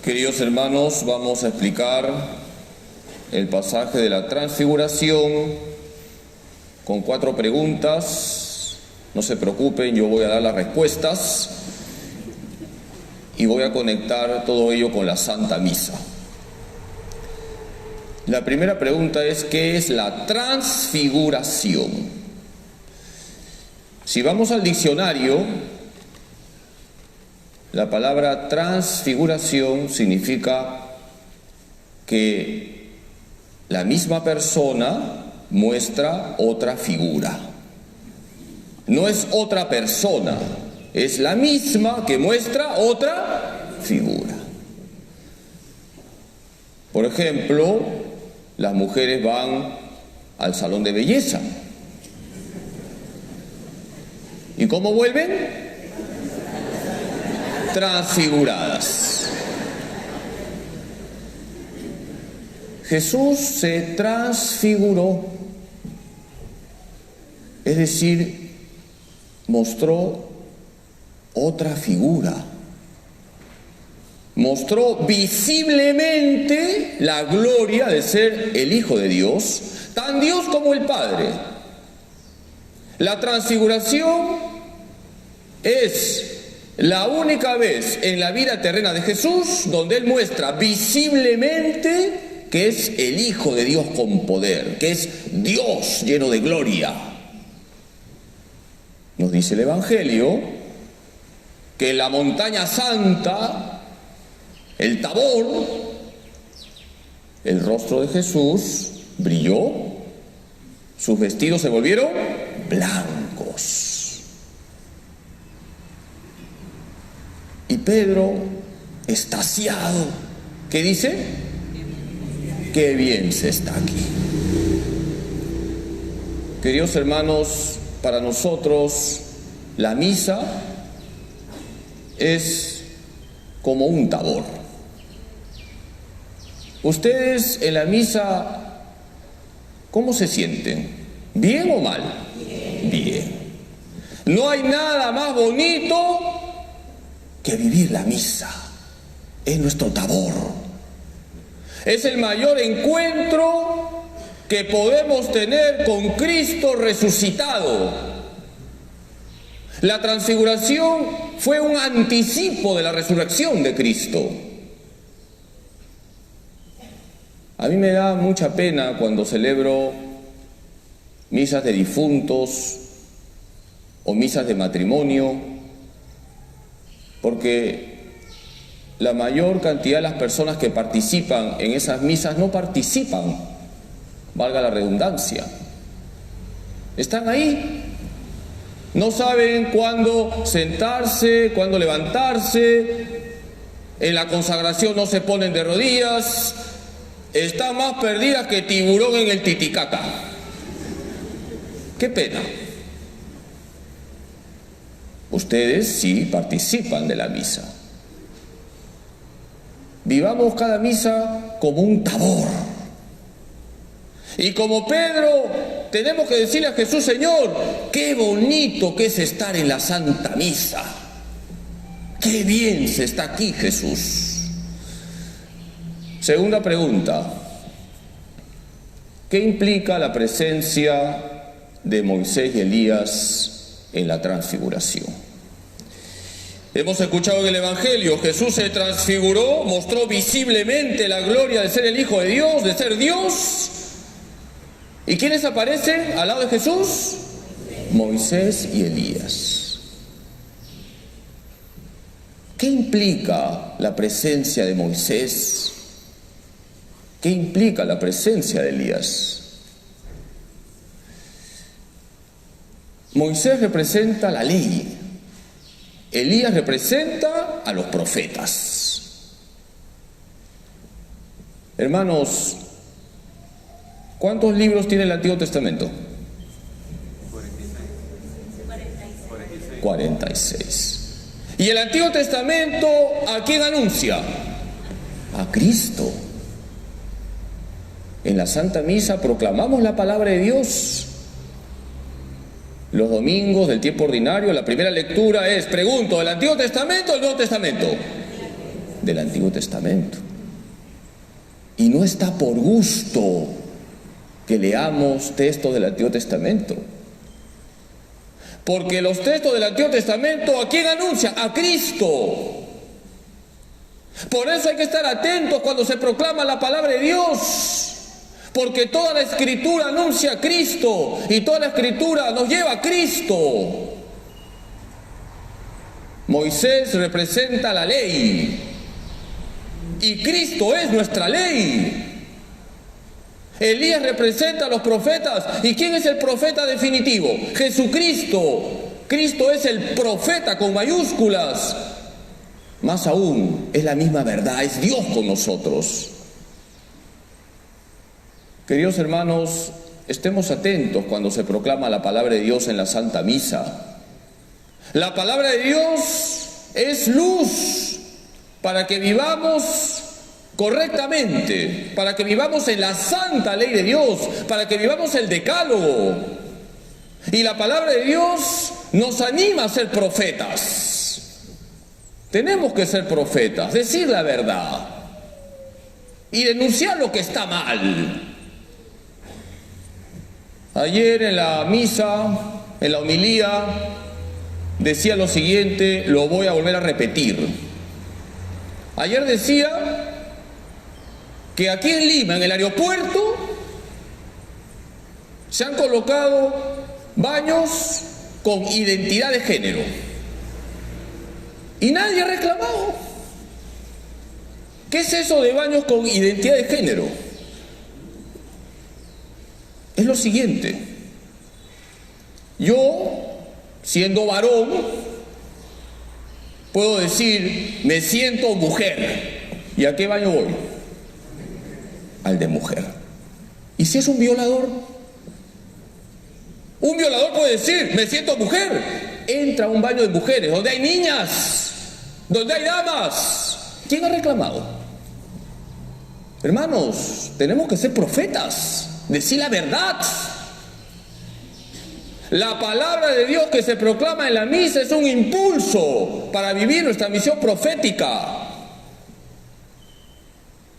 Queridos hermanos, vamos a explicar el pasaje de la Transfiguración con 4 preguntas. No se preocupen, yo voy a dar las respuestas y voy a conectar todo ello con la Santa Misa. La primera pregunta es: ¿qué es la transfiguración? Si vamos al diccionario, la palabra transfiguración significa que la misma persona muestra otra figura. No es otra persona, es la misma que muestra otra figura. Por ejemplo, las mujeres van al salón de belleza. ¿Y cómo vuelven? Transfiguradas. Jesús se transfiguró, es decir, mostró otra figura, mostró visiblemente la gloria de ser el Hijo de Dios, tan Dios como el Padre. La transfiguración es la única vez en la vida terrena de Jesús donde Él muestra visiblemente que es el Hijo de Dios con poder, que es Dios lleno de gloria. Nos dice el Evangelio que en la montaña santa, el Tabor, el rostro de Jesús brilló, sus vestidos se volvieron blancos. Y Pedro, extasiado, ¿qué dice? ¡Qué bien se está aquí! Queridos hermanos, para nosotros la misa es como un Tabor. Ustedes en la misa, ¿cómo se sienten? ¿Bien o mal? Bien. No hay nada más bonito que vivir la misa. Es nuestro Tabor. Es el mayor encuentro que podemos tener con Cristo resucitado. La transfiguración fue un anticipo de la resurrección de Cristo. A mí me da mucha pena cuando celebro misas de difuntos o misas de matrimonio, porque la mayor cantidad de las personas que participan en esas misas no participan, valga la redundancia. Están ahí, no saben cuándo sentarse, cuándo levantarse, en la consagración no se ponen de rodillas, están más perdidas que tiburón en el Titicaca. ¡Qué pena! Ustedes sí participan de la misa. Vivamos cada misa como un Tabor. Y como Pedro, tenemos que decirle a Jesús: Señor, qué bonito que es estar en la Santa Misa. Qué bien se está aquí, Jesús. Segunda pregunta: ¿qué implica la presencia de Moisés y Elías en la transfiguración? Hemos escuchado en el Evangelio: Jesús se transfiguró, mostró visiblemente la gloria de ser el Hijo de Dios, de ser Dios. ¿Y quiénes aparecen al lado de Jesús? Moisés y Elías. ¿Qué implica la presencia de Moisés? ¿Qué implica la presencia de Elías? Moisés representa la ley. Elías representa a los profetas. Hermanos, ¿cuántos libros tiene el Antiguo Testamento? 46. ¿Y el Antiguo Testamento a quién anuncia? A Cristo. En la Santa Misa proclamamos la palabra de Dios. Los domingos del tiempo ordinario, la primera lectura es, pregunto, ¿el Antiguo Testamento o el Nuevo Testamento? del Antiguo Testamento. Y no está por gusto que leamos textos del Antiguo Testamento. Porque los textos del Antiguo Testamento, ¿a quién anuncian? A Cristo. Por eso hay que estar atentos cuando se proclama la palabra de Dios. Porque toda la Escritura anuncia a Cristo y toda la Escritura nos lleva a Cristo. Moisés representa la ley y Cristo es nuestra ley. Elías representa a los profetas. ¿Y quién es el profeta definitivo? Jesucristo. Cristo es el profeta con mayúsculas. Más aún, es la misma verdad, es Dios con nosotros. Queridos hermanos, estemos atentos cuando se proclama la palabra de Dios en la Santa Misa. La palabra de Dios es luz para que vivamos correctamente, para que vivamos en la santa ley de Dios, para que vivamos el decálogo. Y la palabra de Dios nos anima a ser profetas. Tenemos que ser profetas, decir la verdad y denunciar lo que está mal. Ayer en la misa, en la homilía, decía lo siguiente, lo voy a volver a repetir. Ayer decía que aquí en Lima, en el aeropuerto, se han colocado baños con identidad de género. Y nadie ha reclamado. ¿Qué es eso de baños con identidad de género? Es lo siguiente. Yo, siendo varón, puedo decir, me siento mujer. ¿Y a qué baño voy? Al de mujer. ¿Y si es un violador? Un violador puede decir, me siento mujer. Entra a un baño de mujeres, donde hay niñas, donde hay damas. ¿Quién ha reclamado? Hermanos, tenemos que ser profetas, decir la verdad. La palabra de Dios que se proclama en la misa es un impulso para vivir nuestra misión profética.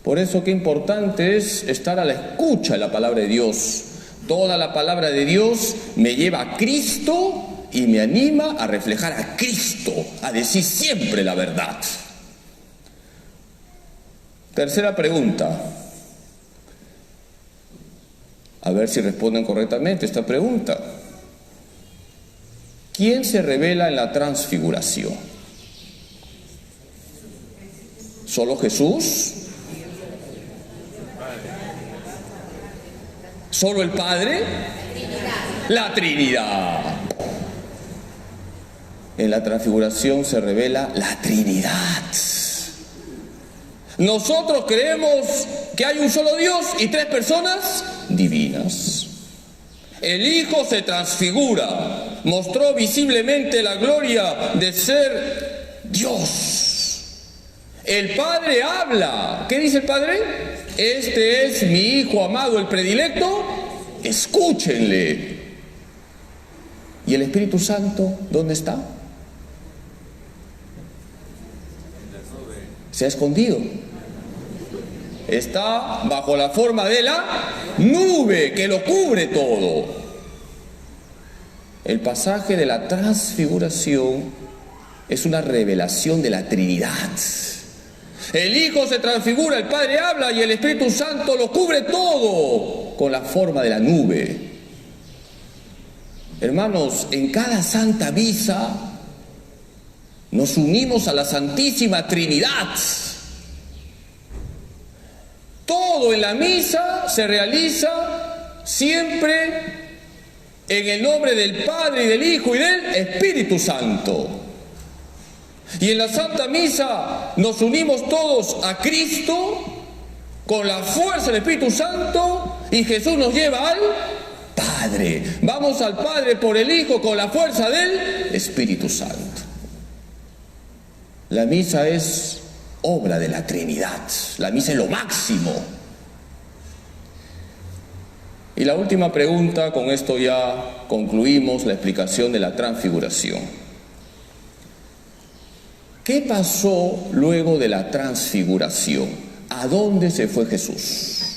Por eso qué importante es estar a la escucha de la palabra de Dios. Toda la palabra de Dios me lleva a Cristo y me anima a reflejar a Cristo, a decir siempre la verdad. Tercera pregunta. A ver si responden correctamente esta pregunta. ¿Quién se revela en la transfiguración? ¿Solo Jesús? ¿Solo el Padre? La Trinidad. En la transfiguración se revela la Trinidad. Nosotros creemos que hay un solo Dios y tres personas divinas. El Hijo se transfigura, mostró visiblemente la gloria de ser Dios. El Padre habla. ¿Qué dice el Padre? Este es mi Hijo amado, el predilecto, escúchenle. ¿Y el Espíritu Santo dónde está? Se ha escondido. Está bajo la forma de la nube que lo cubre todo. El pasaje de la transfiguración es una revelación de la Trinidad. El Hijo se transfigura, el Padre habla y el Espíritu Santo lo cubre todo con la forma de la nube. Hermanos, en cada Santa Misa nos unimos a la Santísima Trinidad. Todo en la misa se realiza siempre en el nombre del Padre y del Hijo y del Espíritu Santo. Y en la Santa Misa nos unimos todos a Cristo con la fuerza del Espíritu Santo y Jesús nos lleva al Padre. Vamos al Padre por el Hijo con la fuerza del Espíritu Santo. La misa es obra de la Trinidad. La misa es lo máximo. Y la última pregunta, con esto ya concluimos la explicación de la transfiguración. ¿Qué pasó luego de la transfiguración? ¿A dónde se fue Jesús?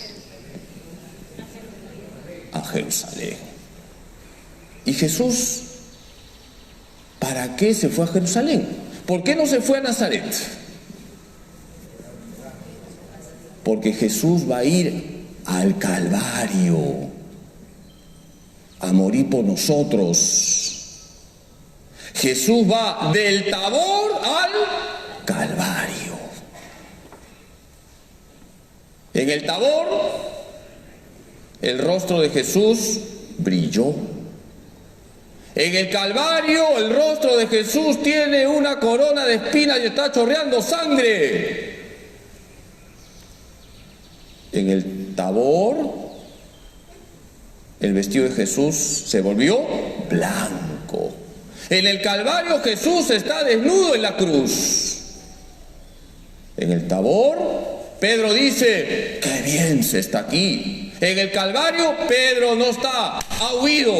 A Jerusalén. ¿Y Jesús para qué se fue a Jerusalén? ¿Por qué no se fue a Nazaret? Porque Jesús va a ir al Calvario a morir por nosotros. Jesús va del Tabor al Calvario. En el Tabor, el rostro de Jesús brilló. En el Calvario, el rostro de Jesús tiene una corona de espinas y está chorreando sangre. En el Tabor, el vestido de Jesús se volvió blanco. En el Calvario, Jesús está desnudo en la cruz. En el Tabor, Pedro dice: ¡qué bien se está aquí! En el Calvario, Pedro no está, ha huido.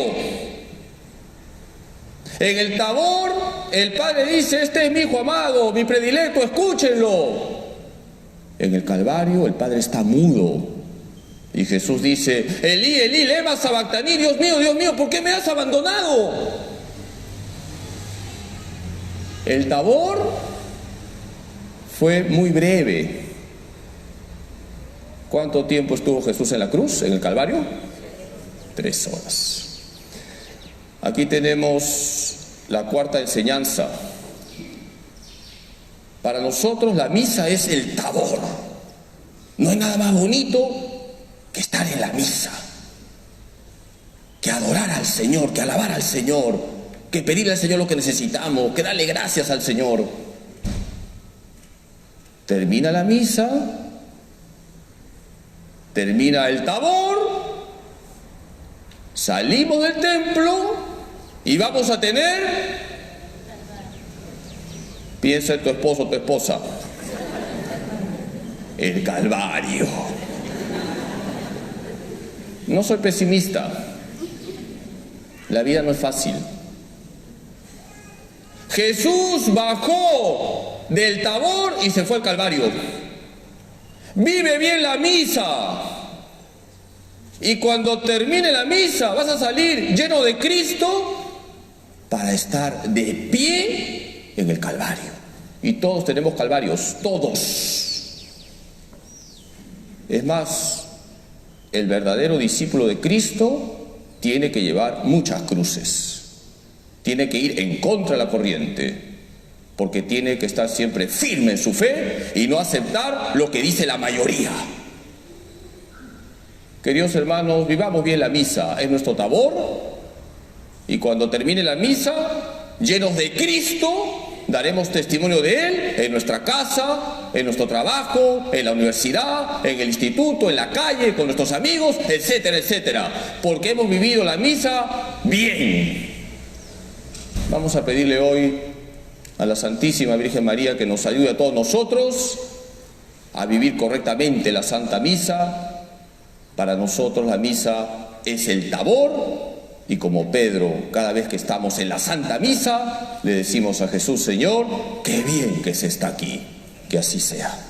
En el Tabor, el Padre dice: este es mi Hijo amado, mi predilecto, escúchenlo. En el Calvario, el Padre está mudo. Y Jesús dice: Elí, Elí, lema sabactaní, Dios mío, ¿por qué me has abandonado? El Tabor fue muy breve. ¿Cuánto tiempo estuvo Jesús en la cruz, en el Calvario? 3 horas. Aquí tenemos la cuarta enseñanza. Para nosotros la misa es el Tabor. No hay nada más bonito que estar en la misa, que adorar al Señor, que alabar al Señor, que pedirle al Señor lo que necesitamos, que darle gracias al Señor. Termina la misa, termina el Tabor, salimos del templo y vamos a tener, piensa en tu esposo o tu esposa, el Calvario. No soy pesimista, la vida no es fácil. Jesús bajó del Tabor y se fue al Calvario. Vive bien la misa. Y cuando termine la misa vas a salir lleno de Cristo para estar de pie en el Calvario. Y todos tenemos calvarios, todos. Es más, el verdadero discípulo de Cristo tiene que llevar muchas cruces. Tiene que ir en contra de la corriente, porque tiene que estar siempre firme en su fe y no aceptar lo que dice la mayoría. Queridos hermanos, vivamos bien la misa, es nuestro Tabor, y cuando termine la misa, llenos de Cristo, daremos testimonio de Él en nuestra casa, en nuestro trabajo, en la universidad, en el instituto, en la calle, con nuestros amigos, etcétera, etcétera, porque hemos vivido la misa bien. Vamos a pedirle hoy a la Santísima Virgen María que nos ayude a todos nosotros a vivir correctamente la Santa Misa. Para nosotros la misa es el Tabor, y como Pedro, cada vez que estamos en la Santa Misa, le decimos a Jesús: Señor, qué bien que se está aquí, que así sea.